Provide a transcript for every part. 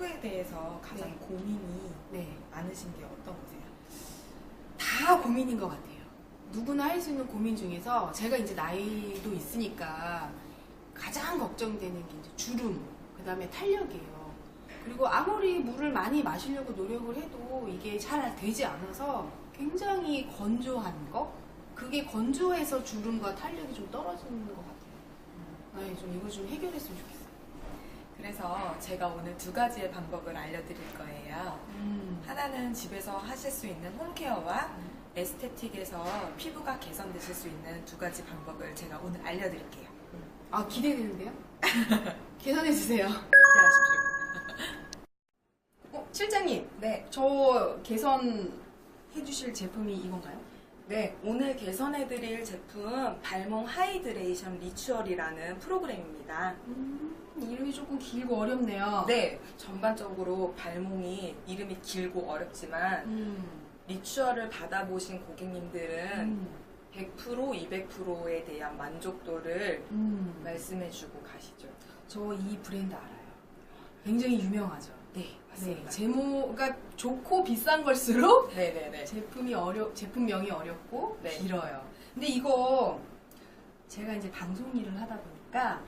피부에 대해서 가장 네. 고민이 네. 많으신 게 어떤 거세요? 다 고민인 것 같아요. 누구나 할 수 있는 고민 중에서 제가 이제 나이도 있으니까 가장 걱정되는 게 이제 주름, 그 다음에 탄력이에요. 그리고 아무리 물을 많이 마시려고 노력을 해도 이게 잘 되지 않아서 굉장히 건조한 거? 그게 건조해서 주름과 탄력이 좀 떨어지는 것 같아요. 네, 좀 이거 좀 해결했으면 좋겠어요. 그래서 제가 오늘 두 가지의 방법을 알려드릴 거예요. 하나는 집에서 하실 수 있는 홈케어와 에스테틱에서 피부가 개선되실 수 있는 두 가지 방법을 제가 오늘 알려드릴게요. 아, 기대되는데요? 계산해주세요. 기대하십시오. 실장님, 네, 저 개선해주실 제품이 이건가요? 네, 오늘 개선해드릴 제품은 발몽 하이드레이션 리추얼이라는 프로그램입니다. 이름이 조금 길고 어렵네요. 네, 전반적으로 발몽이 이름이 길고 어렵지만 리추얼을 받아보신 고객님들은 100%, 200%에 대한 만족도를 말씀해주고 가시죠. 저 이 브랜드 알아요. 굉장히 유명하죠. 네, 맞습니다. 제모가 좋고 비싼 걸수록 네네네. 제품명이 어렵고 네. 길어요. 근데 이거 제가 이제 방송 일을 하다 보니까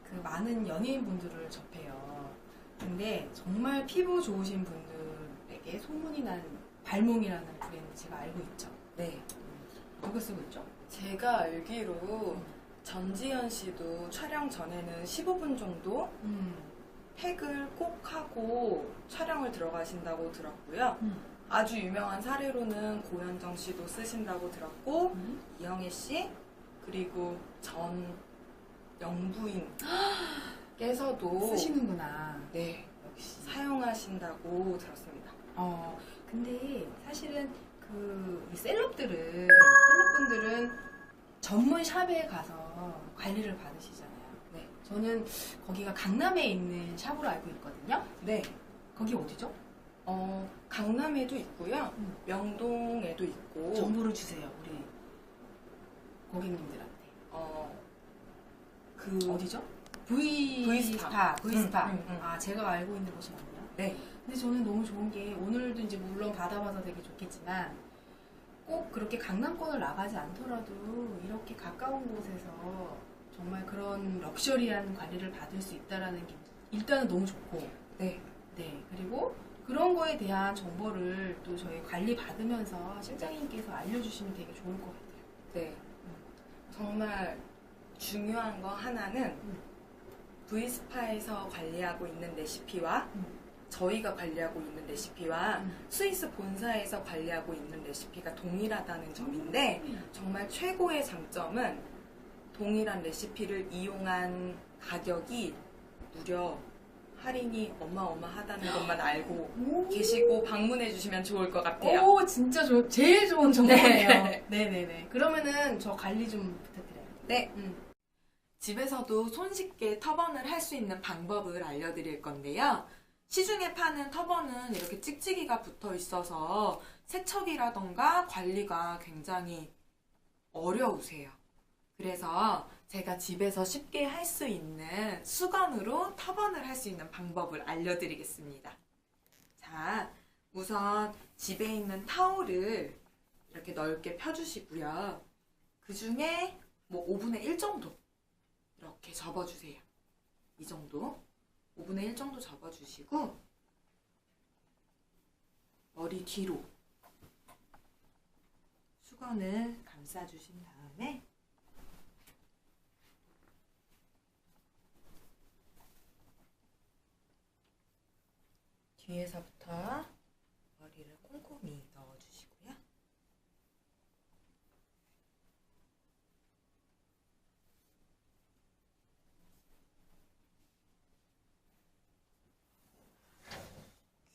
그 많은 연예인분들을 접해요. 근데 정말 피부 좋으신 분들에게 소문이 난 발몽이라는 브랜드 제가 알고 있죠. 네. 누가 쓰고 있죠? 제가 알기로 전지현 씨도 촬영 전에는 15분 정도 팩을 꼭 하고 촬영을 들어가신다고 들었고요. 아주 유명한 사례로는 고현정 씨도 쓰신다고 들었고, 이영애 씨, 그리고 전 영부인께서도 쓰시는구나. 네, 역시. 사용하신다고 들었습니다. 근데 사실은 이 셀럽분들은 전문 샵에 가서 관리를 받으시잖아요. 네. 저는 거기가 강남에 있는 샵으로 알고 있거든요. 네. 거기 어디죠? 강남에도 있고요. 명동에도 있고. 정보를 주세요, 우리 고객님들한테. 어디죠? V스파. V스파. 아, 제가 알고 있는 곳이 맞네요. 네. 근데 저는 너무 좋은 게 오늘도 이제 물론 받아봐서 되게 좋겠지만 꼭 그렇게 강남권을 나가지 않더라도 이렇게 가까운 곳에서 정말 그런 럭셔리한 관리를 받을 수 있다라는 게 일단은 너무 좋고 네. 네, 그리고 그런 거에 대한 정보를 또 저희 관리 받으면서 실장님께서 알려주시면 되게 좋을 것 같아요. 네. 정말 중요한 거 하나는 V스파에서 관리하고 있는 레시피와 저희가 관리하고 있는 레시피와 스위스 본사에서 관리하고 있는 레시피가 동일하다는 점인데 정말 최고의 장점은 동일한 레시피를 이용한 가격이 무려 할인이 어마어마하다는 것만 알고 계시고 방문해 주시면 좋을 것 같아요. 오, 진짜 제일 좋은 정보네요. 네. 네네네. 그러면은 저 관리 좀 부탁드려요. 네. 집에서도 손쉽게 터번을 할 수 있는 방법을 알려드릴 건데요. 시중에 파는 터번은 이렇게 찍찍이가 붙어 있어서 세척이라던가 관리가 굉장히 어려우세요. 그래서 제가 집에서 쉽게 할 수 있는 수건으로 터번을 할 수 있는 방법을 알려드리겠습니다. 자, 우선 집에 있는 타올을 이렇게 넓게 펴주시고요. 그 중에 뭐 5분의 1 정도 이렇게 접어주세요. 이 정도 5분의 1 정도 접어주시고 머리 뒤로 수건을 감싸주신 다음에 뒤에서부터 머리를 꼼꼼히 넣어주시고요.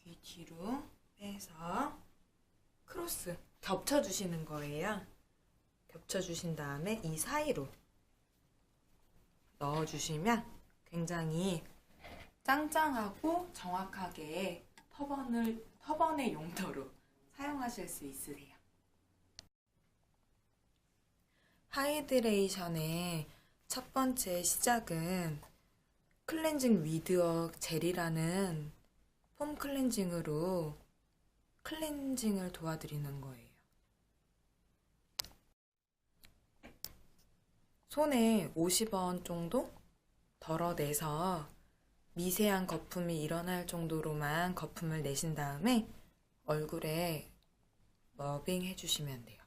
귀 뒤로 빼서 크로스 겹쳐주시는 거예요. 겹쳐주신 다음에 이 사이로 넣어주시면 굉장히 짱짱하고 정확하게 터번의 용도로 사용하실 수 있으세요. 하이드레이션의 첫 번째 시작은 클렌징 위드워 젤이라는 폼 클렌징으로 클렌징을 도와드리는 거예요. 손에 50원 정도 덜어내서 미세한 거품이 일어날 정도로만 거품을 내신 다음에 얼굴에 러빙 해주시면 돼요.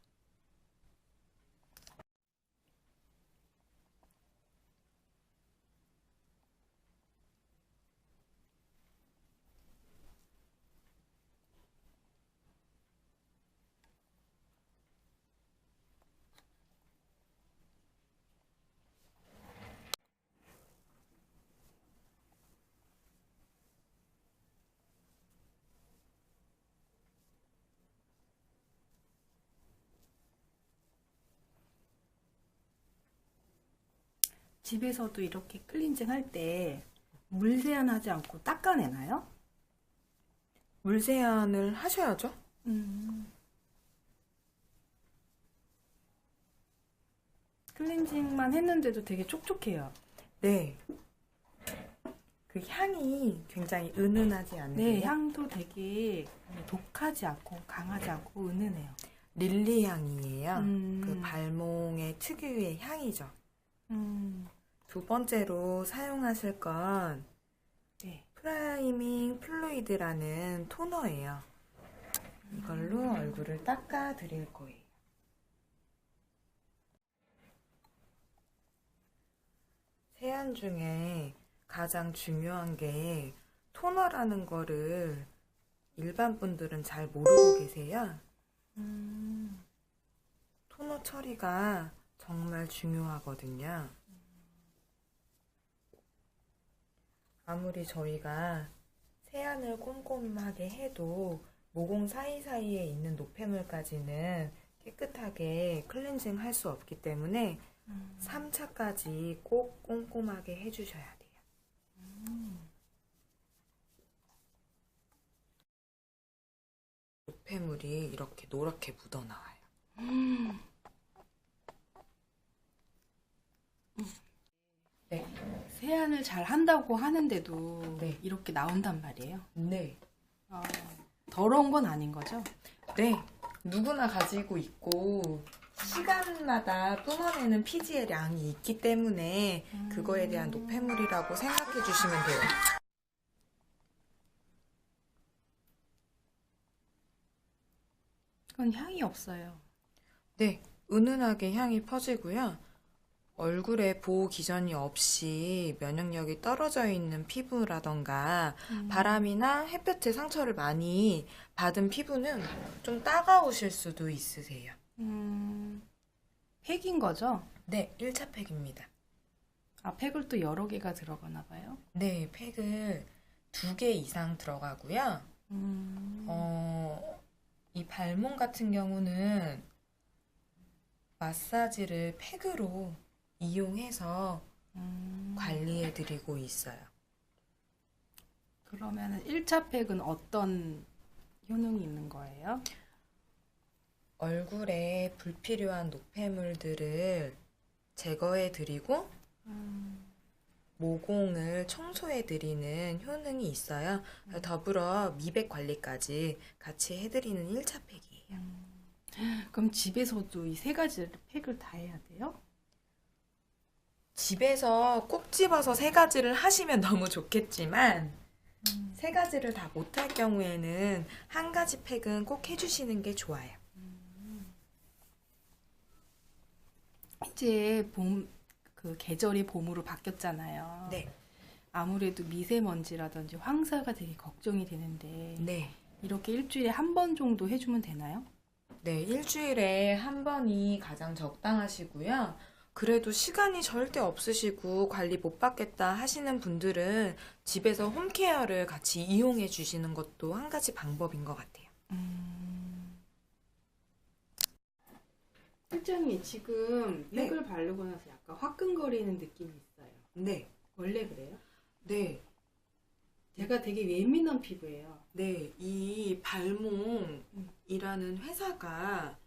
집에서도 이렇게 클렌징 할 때 물 세안하지 않고 닦아내나요? 물 세안을 하셔야죠. 클렌징만 했는데도 되게 촉촉해요. 네. 그 향이 굉장히 은은하지 않으세요? 네, 향도 되게 독하지 않고 강하지 않고 은은해요. 릴리 향이에요. 음. 그 발몽의 특유의 향이죠. 음, 두 번째로 사용하실 건 네. 프라이밍 플루이드라는 토너예요. 이걸로 얼굴을 닦아 드릴 거예요. 세안 중에 가장 중요한 게 토너라는 거를 일반 분들은 잘 모르고 계세요. 토너 처리가 정말 중요하거든요. 아무리 저희가 세안을 꼼꼼하게 해도 모공 사이사이에 있는 노폐물까지는 깨끗하게 클렌징 할 수 없기 때문에 3차까지 꼭 꼼꼼하게 해주셔야 돼요. 노폐물이 이렇게 노랗게 묻어나와요. 네. 세안을 잘 한다고 하는데도 네. 이렇게 나온단 말이에요. 네. 더러운 건 아닌 거죠? 네. 누구나 가지고 있고 시간마다 뿜어내는 피지의 양이 있기 때문에 그거에 대한 노폐물이라고 생각해 주시면 돼요. 그건 향이 없어요. 네. 은은하게 향이 퍼지고요. 얼굴에 보호 기전이 없이 면역력이 떨어져 있는 피부라던가 바람이나 햇볕에 상처를 많이 받은 피부는 좀 따가우실 수도 있으세요. 팩인 거죠? 네, 1차 팩입니다. 아, 팩을 또 여러 개가 들어가나 봐요? 네, 팩을 2개 이상 들어가고요. 이 발몽 같은 경우는 마사지를 팩으로 이용해서 관리해드리고 있어요. 그러면 1차 팩은 어떤 효능이 있는 거예요? 얼굴에 불필요한 노폐물들을 제거해드리고 모공을 청소해드리는 효능이 있어요. 더불어 미백 관리까지 같이 해드리는 1차 팩이에요. 그럼 집에서도 이 세 가지 팩을 다 해야 돼요? 집에서 꼭 집어서 3가지를 하시면 너무 좋겠지만 3가지를 다 못할 경우에는 1가지 팩은 꼭 해주시는 게 좋아요. 이제 그 계절이 봄으로 바뀌었잖아요. 네. 아무래도 미세먼지라든지 황사가 되게 걱정이 되는데 네. 이렇게 일주일에 한 번 정도 해주면 되나요? 네, 일주일에 한 번이 가장 적당하시고요. 그래도 시간이 절대 없으시고 관리 못 받겠다 하시는 분들은 집에서 홈케어를 같이 이용해 주시는 것도 한 가지 방법인 것 같아요. 실장님 지금 네. 팩을 바르고 나서 약간 화끈거리는 느낌이 있어요. 네. 원래 그래요? 네. 제가 되게 예민한 피부예요. 네, 이 발몽이라는 회사가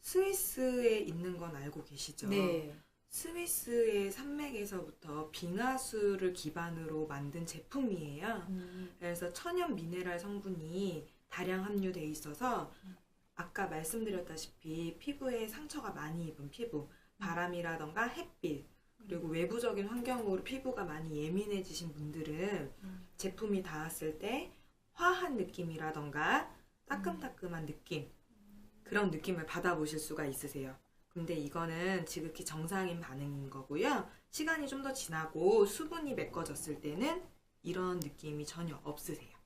스위스에 있는 건 알고 계시죠? 네. 스위스의 산맥에서부터 빙하수를 기반으로 만든 제품이에요. 그래서 천연 미네랄 성분이 다량 함유되어 있어서 아까 말씀드렸다시피 피부에 상처가 많이 입은 피부, 바람이라던가 햇빛, 그리고 외부적인 환경으로 피부가 많이 예민해지신 분들은 제품이 닿았을 때 화한 느낌이라던가 따끔따끔한 느낌, 그런 느낌을 받아보실 수가 있으세요. 근데 이거는 지극히 정상인 반응인 거고요. 시간이 좀 더 지나고 수분이 메꿔졌을 때는 이런 느낌이 전혀 없으세요.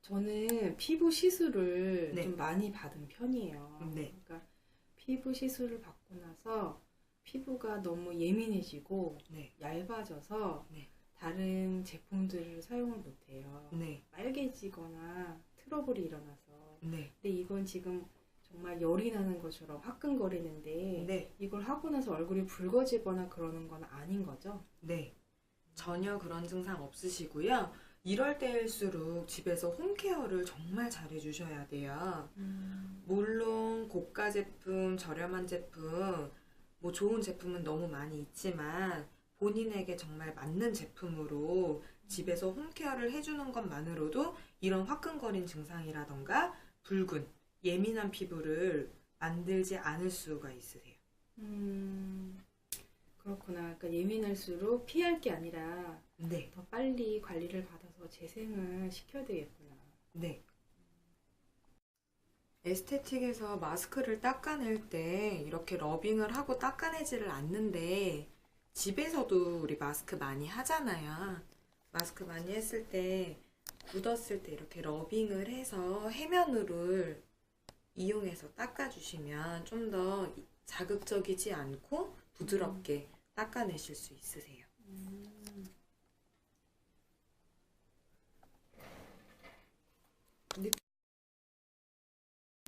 저는 피부 시술을 네. 좀 많이 받은 편이에요. 네. 그러니까 피부 시술을 받고 나서 피부가 너무 예민해지고 네. 얇아져서 네. 다른 제품들을 사용을 못해요. 네. 빨개지거나 트러블이 일어나서. 네. 근데 이건 지금 정말 열이 나는 것처럼 화끈거리는데 네. 이걸 하고 나서 얼굴이 붉어지거나 그러는 건 아닌 거죠? 네. 전혀 그런 증상 없으시고요. 이럴 때일수록 집에서 홈케어를 정말 잘 해주셔야 돼요. 물론 고가 제품, 저렴한 제품, 뭐 좋은 제품은 너무 많이 있지만 본인에게 정말 맞는 제품으로 집에서 홈케어를 해주는 것만으로도 이런 화끈거린 증상이라던가 붉은, 예민한 피부를 만들지 않을 수가 있으세요. 그렇구나. 그러니까 예민할수록 피할 게 아니라 네. 더 빨리 관리를 받아서 재생을 시켜야 되겠구나. 네. 에스테틱에서 마스크를 닦아낼 때 이렇게 러빙을 하고 닦아내지를 않는데 집에서도 우리 마스크 많이 하잖아요. 마스크 많이 했을 때 굳었을 때 이렇게 러빙을 해서 해면으로 이용해서 닦아주시면 좀 더 자극적이지 않고 부드럽게 닦아내실 수 있으세요.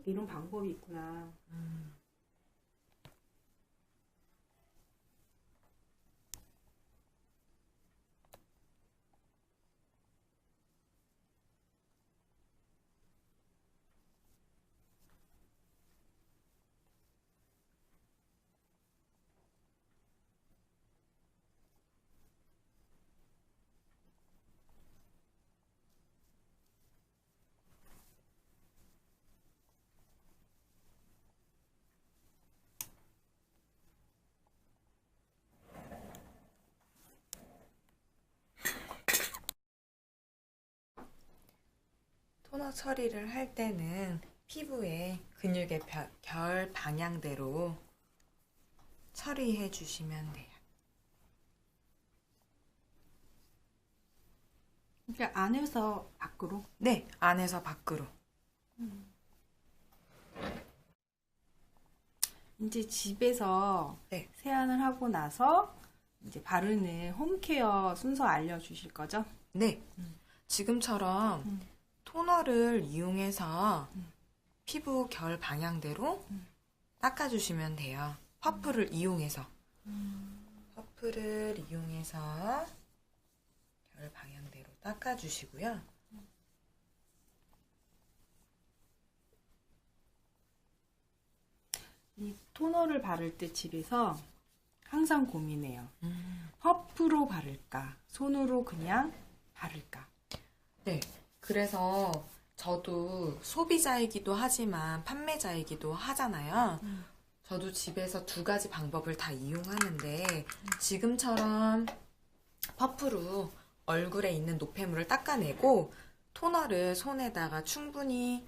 이런 방법이 있구나. 토너 처리를 할 때는 피부에 근육의 결 방향대로 처리해 주시면 돼요. 그러니까 안에서 밖으로. 네, 안에서 밖으로. 이제 집에서 네. 세안을 하고 나서 이제 바르는 홈케어 순서 알려주실 거죠? 네. 지금처럼 토너를 이용해서 피부 결 방향대로 닦아주시면 돼요. 퍼프를 이용해서. 퍼프를 이용해서 결 방향대로 닦아주시고요. 이 토너를 바를 때 집에서 항상 고민해요. 퍼프로 바를까? 손으로 그냥 바를까? 네. 그래서 저도 소비자이기도 하지만 판매자이기도 하잖아요. 저도 집에서 두 가지 방법을 다 이용하는데 지금처럼 퍼프로 얼굴에 있는 노폐물을 닦아내고 토너를 손에다가 충분히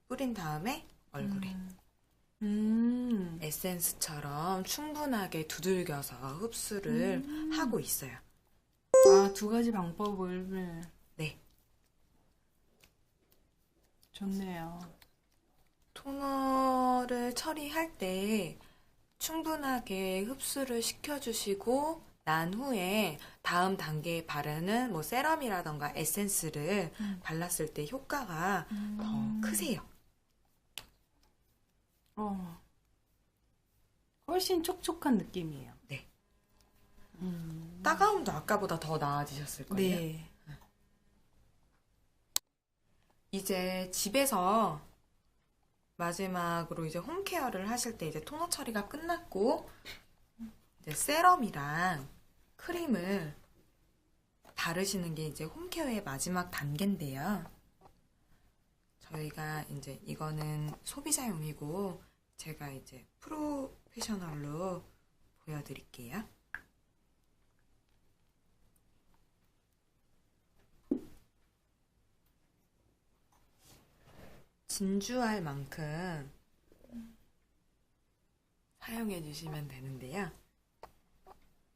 뿌린 다음에 얼굴에 에센스처럼 충분하게 두들겨서 흡수를 하고 있어요. 아, 두 가지 방법을. 네. 좋네요. 토너를 처리할 때 충분하게 흡수를 시켜주시고 난 후에 다음 단계에 바르는 뭐 세럼이라던가 에센스를 발랐을 때 효과가 더 크세요. 훨씬 촉촉한 느낌이에요. 네. 따가움도 아까보다 더 나아지셨을걸요? 네. 이제 집에서 마지막으로 이제 홈케어를 하실 때 이제 토너 처리가 끝났고 이제 세럼이랑 크림을 바르시는 게 이제 홈케어의 마지막 단계인데요. 저희가 이제 이거는 소비자용이고 제가 이제 프로페셔널로 보여드릴게요. 진주알 만큼 사용해 주시면 되는데요.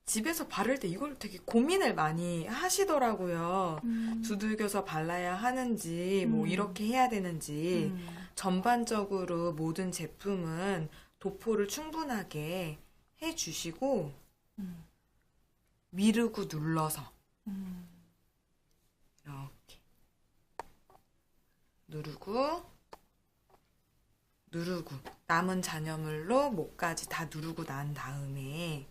집에서 바를 때 이걸 되게 고민을 많이 하시더라고요. 두들겨서 발라야 하는지, 뭐 이렇게 해야 되는지. 전반적으로 모든 제품은 도포를 충분하게 해주시고, 미루고 눌러서 이렇게 누르고 남은 잔여물로 목까지 다 누르고 난 다음에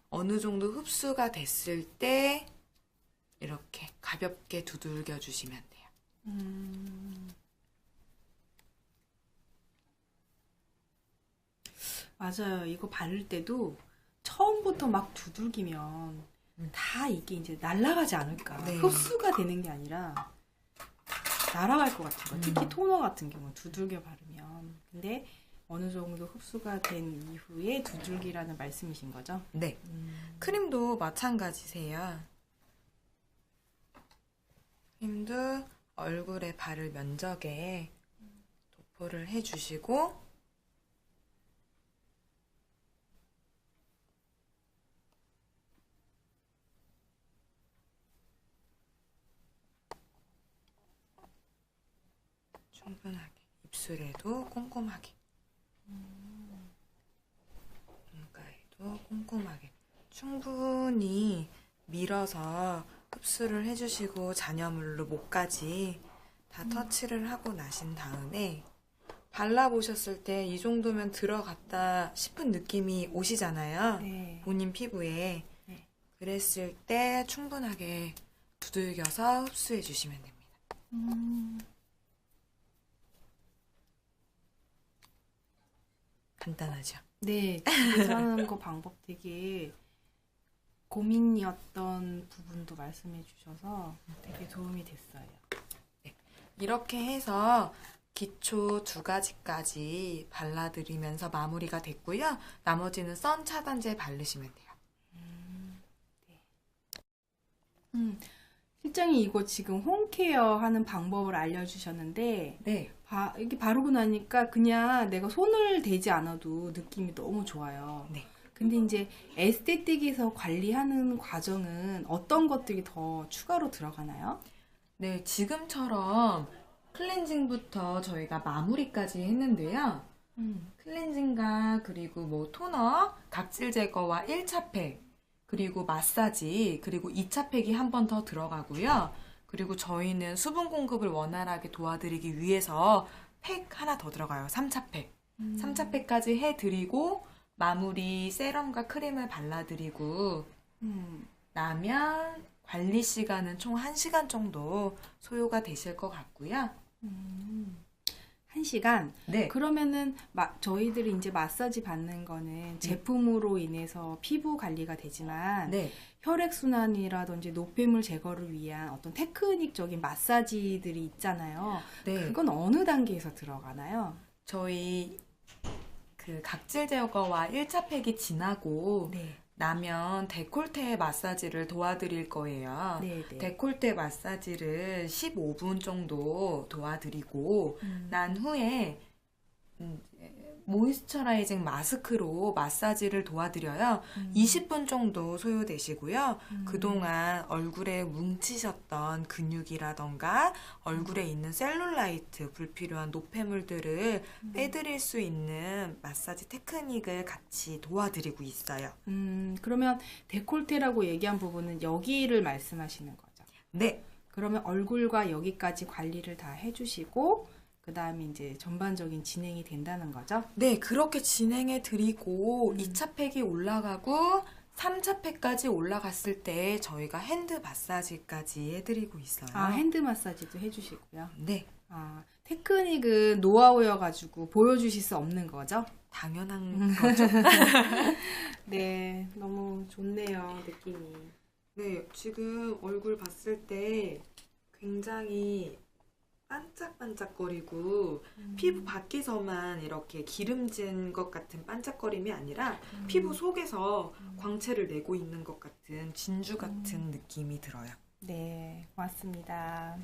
어느 정도 흡수가 됐을 때 이렇게 가볍게 두들겨 주시면 돼요. 맞아요. 이거 바를 때도 처음부터 막 두들기면 다 이게 이제 날아가지 않을까. 네. 흡수가 되는 게 아니라 날아갈 것 같은 거. 특히 토너 같은 경우 두들겨 바르면. 근데 어느 정도 흡수가 된 이후에 두들기라는 말씀이신 거죠? 네. 크림도 마찬가지세요. 크림도 얼굴에 바를 면적에 도포를 해주시고 충분하게 입술에도 꼼꼼하게 눈가에도 꼼꼼하게 충분히 밀어서 흡수를 해주시고 잔여물로 목까지 다 터치를 하고 나신 다음에 발라보셨을 때 이 정도면 들어갔다 싶은 느낌이 오시잖아요. 네. 본인 피부에. 네. 그랬을 때 충분하게 두들겨서 흡수해 주시면 됩니다. 간단하죠? 네, 집에서 하는 거 방법 되게 고민이었던 부분도 말씀해 주셔서 되게 도움이 됐어요. 이렇게 해서 기초 2가지까지 발라드리면서 마무리가 됐고요. 나머지는 선 차단제 바르시면 돼요. 실장님 이거 지금 홈케어 하는 방법을 알려주셨는데 네. 이렇게 바르고 나니까 그냥 내가 손을 대지 않아도 느낌이 너무 좋아요. 네. 근데 이제 에스테틱에서 관리하는 과정은 어떤 것들이 더 추가로 들어가나요? 네, 지금처럼 클렌징부터 저희가 마무리까지 했는데요. 클렌징과 그리고 뭐 토너, 각질 제거와 1차 팩, 그리고 마사지, 그리고 2차 팩이 한 번 더 들어가고요. 그리고 저희는 수분 공급을 원활하게 도와드리기 위해서 팩 하나 더 들어가요. 3차 팩. 3차 팩까지 해드리고 마무리 세럼과 크림을 발라드리고 나면 관리 시간은 총 1시간 정도 소요가 되실 것 같고요. 1시간? 네. 그러면은 저희들이 이제 마사지 받는 거는 제품으로 인해서 피부 관리가 되지만 네. 혈액순환이라든지 노폐물 제거를 위한 어떤 테크닉적인 마사지들이 있잖아요. 네. 그건 어느 단계에서 들어가나요? 저희 그 각질 제거와 1차 팩이 지나고 네. 나면 데콜테 마사지를 도와드릴 거예요. 네, 네. 데콜테 마사지를 15분 정도 도와드리고 난 후에 모이스처라이징 마스크로 마사지를 도와드려요. 20분 정도 소요되시고요. 그동안 얼굴에 뭉치셨던 근육이라던가 얼굴에 있는 셀룰라이트, 불필요한 노폐물들을 빼드릴 수 있는 마사지 테크닉을 같이 도와드리고 있어요. 그러면 데콜테라고 얘기한 부분은 여기를 말씀하시는 거죠? 네. 그러면 얼굴과 여기까지 관리를 다 해주시고 그 다음에 이제 전반적인 진행이 된다는 거죠? 네, 그렇게 진행해 드리고 2차 팩이 올라가고 3차패까지 올라갔을 때 저희가 핸드 마사지까지 해드리고 있어요. 아, 핸드 마사지도 해주시고요. 네, 아, 테크닉은 노하우여가지고 보여주실 수 없는 거죠? 당연한 거죠. 네, 너무 좋네요, 느낌이. 네, 지금 얼굴 봤을 때 굉장히 반짝반짝거리고 피부 밖에서만 이렇게 기름진 것 같은 반짝거림이 아니라 피부 속에서 광채를 내고 있는 것 같은 진주 같은 느낌이 들어요. 네, 고맙습니다.